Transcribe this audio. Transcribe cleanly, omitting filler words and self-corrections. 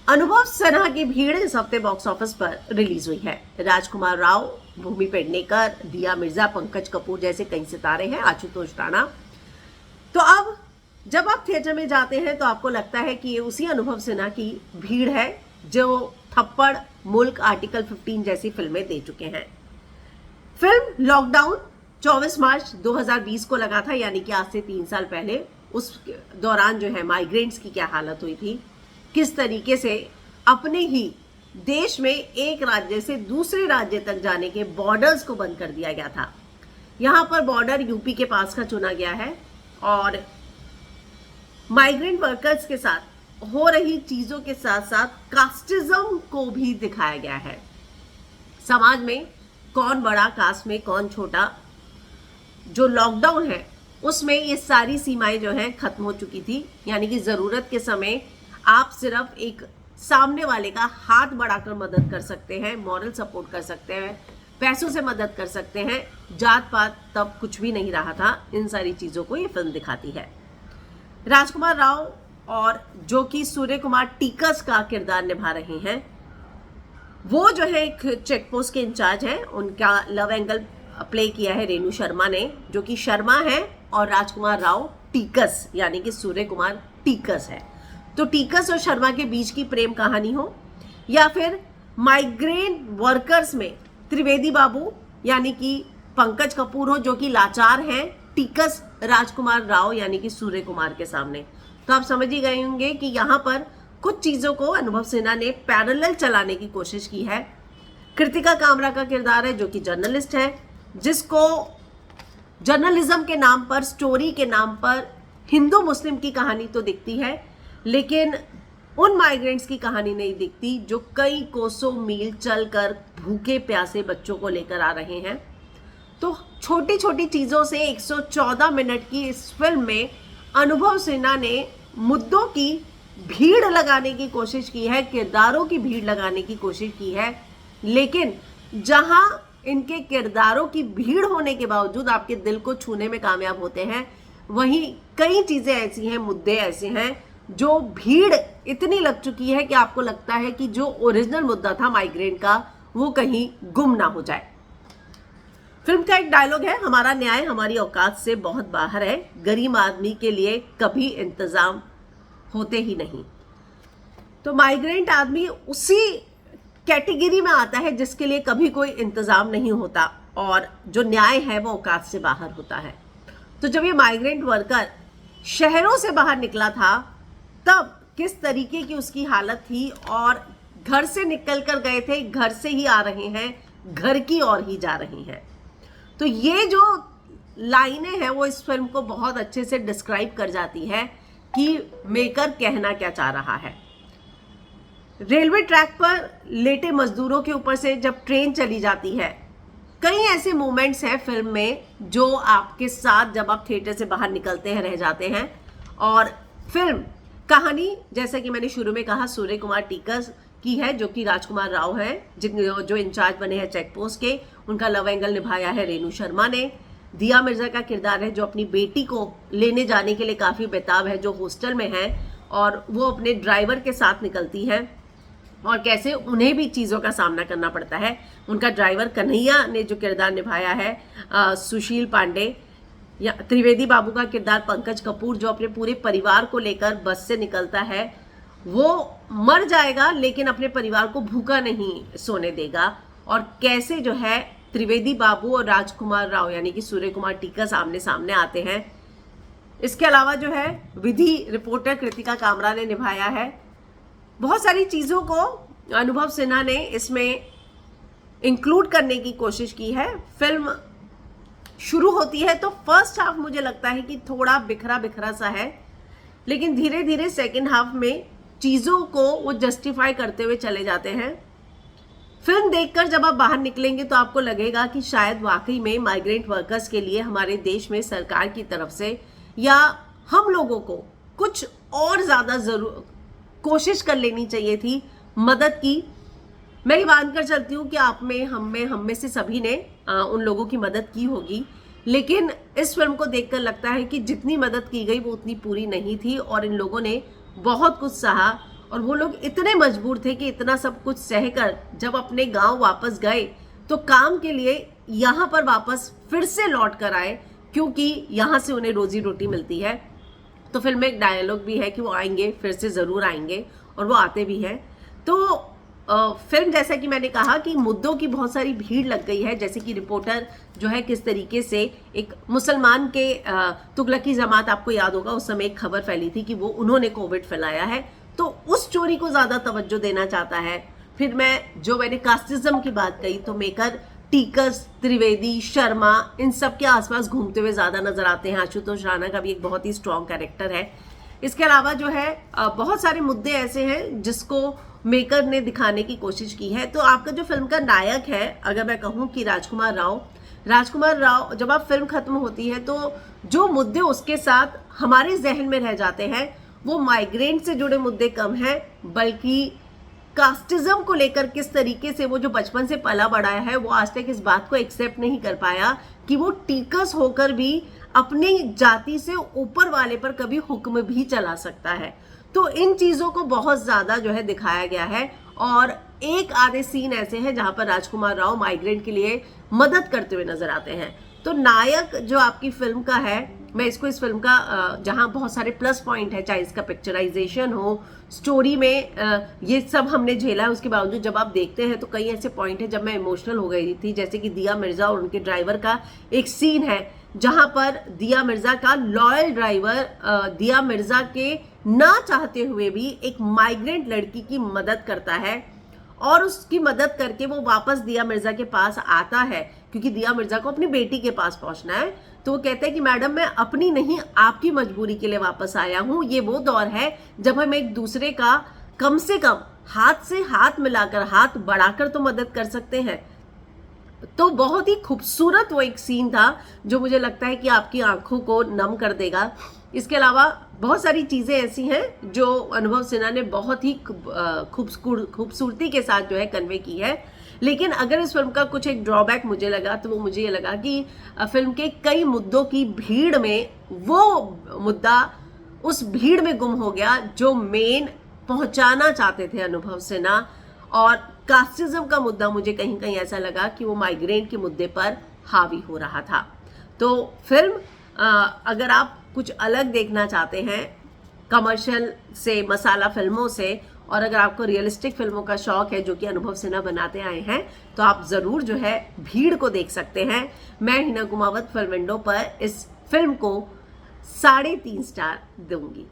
अनुभव सिन्हा की भीड़ इस हफ्ते बॉक्स ऑफिस पर रिलीज हुई है। राजकुमार राव, भूमि पेडनेकर, दिया मिर्जा, पंकज कपूर जैसे कई सितारे हैं, आशुतोष राणा। तो अब जब आप थिएटर में जाते हैं तो आपको लगता है कि ये उसी अनुभव सिन्हा की भीड़ है जो थप्पड़, मुल्क, आर्टिकल 15 जैसी फिल्में दे चुके हैं। फिल्म लॉकडाउन 24 मार्च 2020 को लगा था, यानी कि आज से 3 साल पहले। उस दौरान जो है माइग्रेंट्स की क्या हालत हुई थी, किस तरीके से अपने ही देश में एक राज्य से दूसरे राज्य तक जाने के बॉर्डर्स को बंद कर दिया गया था। यहां पर बॉर्डर यूपी के पास का चुना गया है और माइग्रेंट वर्कर्स के साथ हो रही चीजों के साथ साथ कास्टिज्म को भी दिखाया गया है। समाज में कौन बड़ा, कास्ट में कौन छोटा। जो लॉकडाउन है उसमें ये सारी सीमाएं जो हैं खत्म हो चुकी थी, यानी कि जरूरत के समय आप सिर्फ एक सामने वाले का हाथ बढ़ाकर मदद कर सकते हैं, मॉरल सपोर्ट कर सकते हैं, पैसों से मदद कर सकते हैं। जात पात तब कुछ भी नहीं रहा था। इन सारी चीजों को ये फिल्म दिखाती है। राजकुमार राव और जो कि सूर्य कुमार टीकस का किरदार निभा रहे हैं, वो जो है एक चेक पोस्ट के इंचार्ज हैं। उनका लव एंगल प्ले किया है रेणु शर्मा ने, जो कि शर्मा है, और राजकुमार राव टीकस यानी कि सूर्य कुमार टीकस है। तो टीकस और शर्मा के बीच की प्रेम कहानी हो, या फिर माइग्रेंट वर्कर्स में त्रिवेदी बाबू यानी कि पंकज कपूर हो, जो कि लाचार हैं, टीकस राजकुमार राव यानी कि सूर्य कुमार के सामने। तो आप समझ ही गए होंगे कि यहाँ पर कुछ चीजों को अनुभव सिन्हा ने पैरेलल चलाने की कोशिश की है। कृतिका कामरा का किरदार है जो कि जर्नलिस्ट है, जिसको जर्नलिज्म के नाम पर, स्टोरी के नाम पर हिंदू मुस्लिम की कहानी तो दिखती है, लेकिन उन माइग्रेंट्स की कहानी नहीं दिखती जो कई कोसों मील चलकर भूखे प्यासे बच्चों को लेकर आ रहे हैं। तो छोटी छोटी चीजों से 114 मिनट की इस फिल्म में अनुभव सिन्हा ने मुद्दों की भीड़ लगाने की कोशिश की है, किरदारों की भीड़ लगाने की कोशिश की है। लेकिन जहां इनके किरदारों की भीड़ होने के बावजूद आपके दिल को छूने में कामयाब होते हैं, वहीं कई चीजें ऐसी हैं, मुद्दे ऐसे हैं जो भीड़ इतनी लग चुकी है कि आपको लगता है कि जो ओरिजिनल मुद्दा था माइग्रेंट का, वो कहीं गुम ना हो जाए। फिल्म का एक डायलॉग है, हमारा न्याय हमारी औकात से बहुत बाहर है, गरीब आदमी के लिए कभी इंतजाम होते ही नहीं। तो माइग्रेंट आदमी उसी कैटेगरी में आता है जिसके लिए कभी कोई इंतजाम नहीं होता, और जो न्याय है वो औकात से बाहर होता है। तो जब ये माइग्रेंट वर्कर शहरों से बाहर निकला था, तब किस तरीके की उसकी हालत थी, और घर से निकल कर गए थे, घर से ही आ रहे हैं, घर की ओर ही जा रहे हैं। तो ये जो लाइनें हैं वो इस फिल्म को बहुत अच्छे से डिस्क्राइब कर जाती है कि मेकर कहना क्या चाह रहा है। रेलवे ट्रैक पर लेटे मजदूरों के ऊपर से जब ट्रेन चली जाती है, कई ऐसे मोमेंट्स हैं फिल्म में जो आपके साथ जब आप थिएटर से बाहर निकलते हैं रह जाते हैं। और फिल्म कहानी, जैसा कि मैंने शुरू में कहा, सूर्य कुमार टीकस की है, जो कि राजकुमार राव है, जो इंचार्ज बने हैं चेक पोस्ट के। उनका लव एंगल निभाया है रेणु शर्मा ने। दिया मिर्जा का किरदार है जो अपनी बेटी को लेने जाने के लिए काफी बेताब है, जो हॉस्टल में है, और वो अपने ड्राइवर के साथ निकलती है और कैसे उन्हें भी चीज़ों का सामना करना पड़ता है। उनका ड्राइवर कन्हैया ने जो किरदार निभाया है सुशील पांडे, या त्रिवेदी बाबू का किरदार पंकज कपूर, जो अपने पूरे परिवार को लेकर बस से निकलता है। वो मर जाएगा लेकिन अपने परिवार को भूखा नहीं सोने देगा, और कैसे जो है त्रिवेदी बाबू और राजकुमार राव यानी कि सूर्य कुमार टीकस आमने सामने आते हैं। इसके अलावा जो है विधि रिपोर्टर कृतिका कामरा ने निभाया है। बहुत सारी चीज़ों को अनुभव सिन्हा ने इसमें इंक्लूड करने की कोशिश की है। फिल्म शुरू होती है तो फर्स्ट हाफ मुझे लगता है कि थोड़ा बिखरा बिखरा सा है, लेकिन धीरे धीरे सेकेंड हाफ में चीज़ों को वो जस्टिफाई करते हुए चले जाते हैं। फिल्म देखकर जब आप बाहर निकलेंगे तो आपको लगेगा कि शायद वाकई में माइग्रेंट वर्कर्स के लिए हमारे देश में सरकार की तरफ से या हम लोगों को कुछ और ज़्यादा कोशिश कर लेनी चाहिए थी मदद की। मैं ये मानकर चलती हूँ कि आप में, हम में से सभी ने उन लोगों की मदद की होगी, लेकिन इस फिल्म को देखकर लगता है कि जितनी मदद की गई वो उतनी पूरी नहीं थी, और इन लोगों ने बहुत कुछ सहा और वो लोग इतने मजबूर थे कि इतना सब कुछ सहकर जब अपने गांव वापस गए तो काम के लिए यहाँ पर वापस फिर से लौट कर आए, क्योंकि यहाँ से उन्हें रोजी रोटी मिलती है। तो फिल्म में एक डायलॉग भी है कि वो आएंगे, फिर से ज़रूर आएंगे, और वो आते भी हैं। तो फिल्म, जैसा कि मैंने कहा कि मुद्दों की बहुत सारी भीड़ लग गई है, जैसे कि रिपोर्टर जो है किस तरीके से एक मुसलमान के तुगलकी जमात, आपको याद होगा उस समय एक खबर फैली थी कि वो उन्होंने कोविड फैलाया है, तो उस चोरी को ज़्यादा तवज्जो देना चाहता है। फिर मैंने कास्टिज्म की बात कही, तो मेकर टीकस, त्रिवेदी, शर्मा, इन सब के आसपास घूमते हुए ज़्यादा नजर आते हैं। आशुतोष राणा का भी एक बहुत ही स्ट्रॉन्ग कैरेक्टर है। इसके अलावा जो है बहुत सारे मुद्दे ऐसे हैं जिसको मेकर ने दिखाने की कोशिश की है। तो आपका जो फिल्म का नायक है, अगर मैं कहूँ कि राजकुमार राव, जब आप फिल्म खत्म होती है तो जो मुद्दे उसके साथ हमारे जहन में रह जाते हैं वो माइग्रेंट से जुड़े मुद्दे कम हैं, बल्कि कास्टिज्म को लेकर किस तरीके से वो जो बचपन से पला बड़ा है वो आज तक इस बात को एक्सेप्ट नहीं कर पाया कि वो टीकस होकर भी अपनी जाति से ऊपर वाले पर कभी हुक्म भी चला सकता है। तो इन चीज़ों को बहुत ज़्यादा जो है दिखाया गया है, और एक आधे सीन ऐसे हैं जहां पर राजकुमार राव माइग्रेंट के लिए मदद करते हुए नजर आते हैं। तो नायक जो आपकी फिल्म का है, मैं इसको इस फिल्म का जहां बहुत सारे प्लस पॉइंट है, चाहे इसका पिक्चराइजेशन हो, स्टोरी में ये सब हमने झेला है, उसके बावजूद जब आप देखते हैं तो कई ऐसे पॉइंट है जब मैं इमोशनल हो गई थी, जैसे कि दिया मिर्जा और उनके ड्राइवर का एक सीन है जहां पर दिया मिर्जा का लॉयल ड्राइवर दिया मिर्जा के ना चाहते हुए भी एक माइग्रेंट लड़की की मदद करता है, और उसकी मदद करके वो वापस दिया मिर्जा के पास आता है, क्योंकि दिया मिर्जा को अपनी बेटी के पास पहुंचना है। तो वो कहते हैं कि मैडम, मैं अपनी नहीं आपकी मजबूरी के लिए वापस आया हूं। ये वो दौर है जब हम एक दूसरे का कम से कम हाथ से हाथ मिलाकर, हाथ बढ़ाकर तो मदद कर सकते हैं। तो बहुत ही खूबसूरत वो एक सीन था जो मुझे लगता है कि आपकी आंखों को नम कर देगा। इसके अलावा बहुत सारी चीज़ें ऐसी हैं जो अनुभव सिन्हा ने बहुत ही खूबसूरती के साथ जो है कन्वे की है। लेकिन अगर इस फिल्म का कुछ एक ड्रॉबैक मुझे लगा तो वो मुझे ये लगा कि फिल्म के कई मुद्दों की भीड़ में वो मुद्दा उस भीड़ में गुम हो गया जो मेन पहुंचाना चाहते थे अनुभव सिन्हा। और कास्टिज्म का मुद्दा मुझे कहीं कहीं ऐसा लगा कि वो माइग्रेंट के मुद्दे पर हावी हो रहा था। तो फिल्म अगर आप कुछ अलग देखना चाहते हैं कमर्शियल से, मसाला फिल्मों से, और अगर आपको रियलिस्टिक फिल्मों का शौक है जो कि अनुभव सिन्हा बनाते आए हैं, तो आप ज़रूर जो है भीड़ को देख सकते हैं। मैं हिना कुमावत फिल्म विंडो पर इस फिल्म को 3.5 स्टार दूंगी।